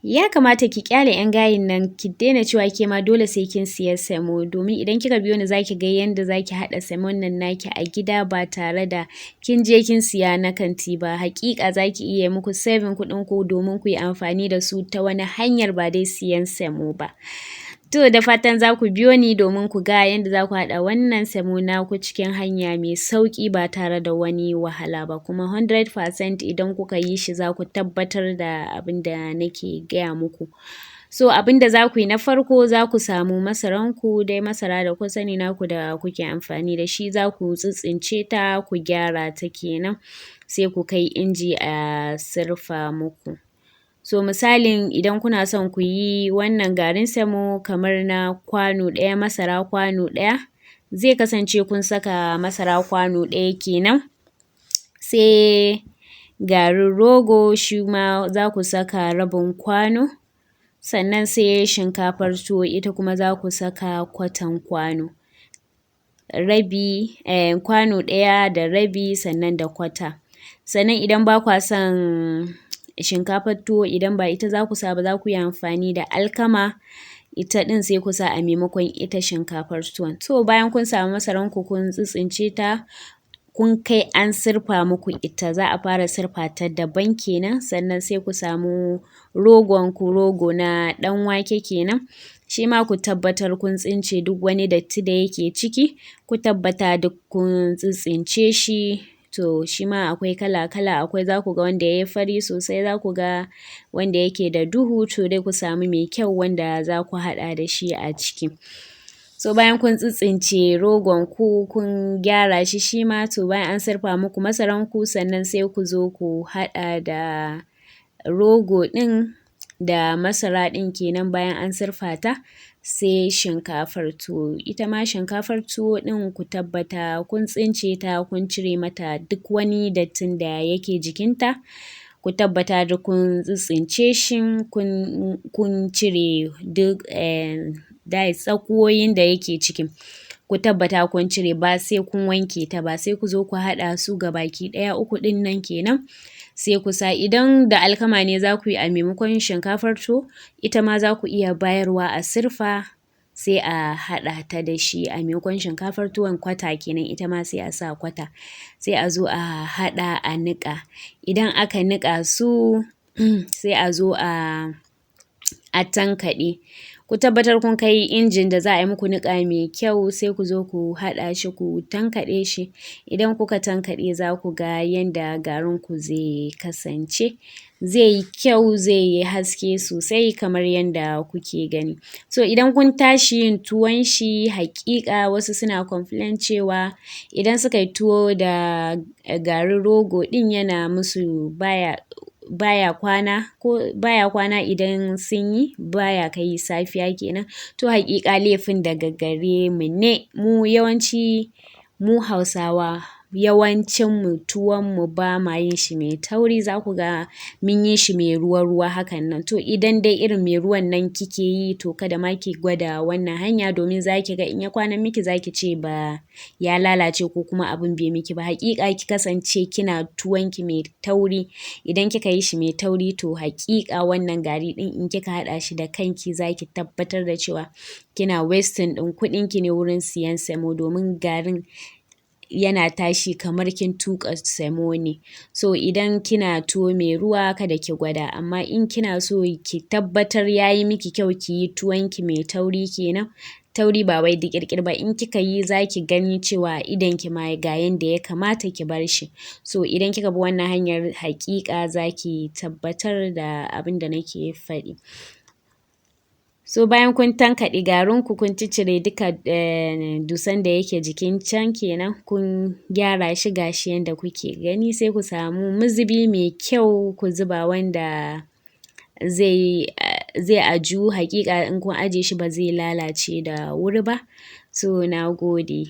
Ya kamata ki ƙyale 'yan gayin nan ki daina cewa ke ma dole sai kin siya semo domin idan kika biyo ni za ki ga yanda za ki haɗa semon nan naki a gida ba tare da kin je kin siya na kanti ba. Haƙiƙa za ki iya muku saving kuɗin ku domin ku yi amfani da su ta wani hanyar ba dai siyan semo ba. To da fatan za ku biyo ni domin ku ga yanda za ku haɗa wannan semo naku cikin hanya mai sauƙi ba tare da wani wahala ba kuma 100% idan kuka yi shi za ku tabbatar da abin da nake gaya muku. So abin da za ku yi na farko za ku samu masaranku dai masara da kun sani naku da kuke amfani da shi za ku tsitstsince ta ku gyara ta kenan sai ku kai inji a sirfa muku. So misalin idan kuna son ku yi wannan garin semo kamar na kwano ɗaya masara kwano ɗaya zai kasance kun saka masara kwano ɗaya kenan, sai garin rogo shi ma za ku saka rabin kwano, sannan sai shinkafar tuwo ita kuma za ku saka kwatan kwano. Kwano ɗaya da rabi sannan da kwata. Sannan idan ba kwa son shinkafar tuwo idan ba ita za ku sa ba za ku yi amfani da alkama ita ɗin sai ku sa a maimakon ita shinkafar tuwon. To bayan kun samu masaranku kun tsitstsince ta kun kai an sirfa muku ita za a fara sirfa ta daban kenan sannan sai ku samu rogonku rogo na ɗan wake kenan shi ma ku tabbatar kun tsince duk wani datti da yake ciki ku tabbata duk kun tsitstsince shi. To shi ma akwai kala-kala akwai za ku ga wanda ya yi fari sosai za ku ga wanda yake da duhu to dai ku samu mai kyau wanda za ku haɗa da shi a ciki. So bayan kun tsitstsince rogonku kun gyara shi shi ma to bayan an sirfa muku masaranku sannan sai ku zo ku haɗa da rogo ɗin da masara ɗin kenan bayan an sirfa ta sai shinkafar tuwo. Ita ma shinkafar tuwo ɗin ku tabbata kun tsince ta kun cire mata duk wani dattin da yake jikinta, ku tabbata duk kun tsitstsince shi kun cire duk tsakuwoyin da yake ciki. Ku tabbata kun cire ba sai kun wanke ta ba sai ku zo ku haɗa su gabaki ɗaya uku ɗin nan kenan sai ku sa idan da alkama ne za ku yi a maimakon shinkafar tuwo ita ma za ku iya bayarwa a sirfa sai a haɗa ta da shi a maimakon shinkafar tuwon kwata kenan ita ma sai a sa kwata sai a zo a haɗa a niƙa. Idan aka niƙa su sai a zo a tankaɗe. Ku tabbatar kun kai injin da za a yi muku niƙa mai kyau sai ku zo ku haɗa shi ku tankaɗe shi. Idan kuka tankaɗe za ku ga yanda garinku zai kasance. Zai yi kyau zai yi haske sosai kamar yanda kuke gani. So idan kun tashi yin tuwon shi haƙiƙa wasu suna complain cewa idan suka yi tuwo da garin rogo ɗin yana musu baya kwana idan sun yi baya kai safiya kenan. To haƙiƙa laifin daga gare mu ne mu yawanci mu Hausawa yawancin mu tuwon mu ba ma yin shi mai tauri za ku ga mun yi shi mai ruwa-ruwa hakan nan. To idan dai irin mai ruwan nan kike yi to kada ma ki gwada wannan hanya domin za ki ga in ya kwana miki za ki ce ba ya lalace ko kuma abin bai miki ba. Haƙiƙa ki kasance kina tuwon ki mai tauri idan kika yi shi mai tauri to haƙiƙa wannan gari ɗin in kika haɗa shi da kanki za ki tabbatar da cewa kina wasting ɗin kuɗin ki ne wurin siyan semo domin garin yana tashi kamar kin tuƙa semo ne. So idan kina tuwo mai ruwa kada ki gwada amma in kina so ki tabbatar ya yi miki kyau ki yi tuwon ki mai tauri kenan. Tauri ba wai diƙirƙir ba in kika yi za ki gani cewa idon ki ma ga yanda ya kamata ki bar shi. So idan kika bi wannan hanyar haƙiƙa za ki tabbatar da abin da nake faɗi. So bayan kun tankaɗe garinku kun ciccire duka dusan da yake jikin can kenan kun gyara shi ga shi yanda kuke gani sai ku samu mazubi mai kyau ku zuba wanda zai ajiju haƙiƙa in kun ajiye shi ba zai lalace da wuri ba. So na gode.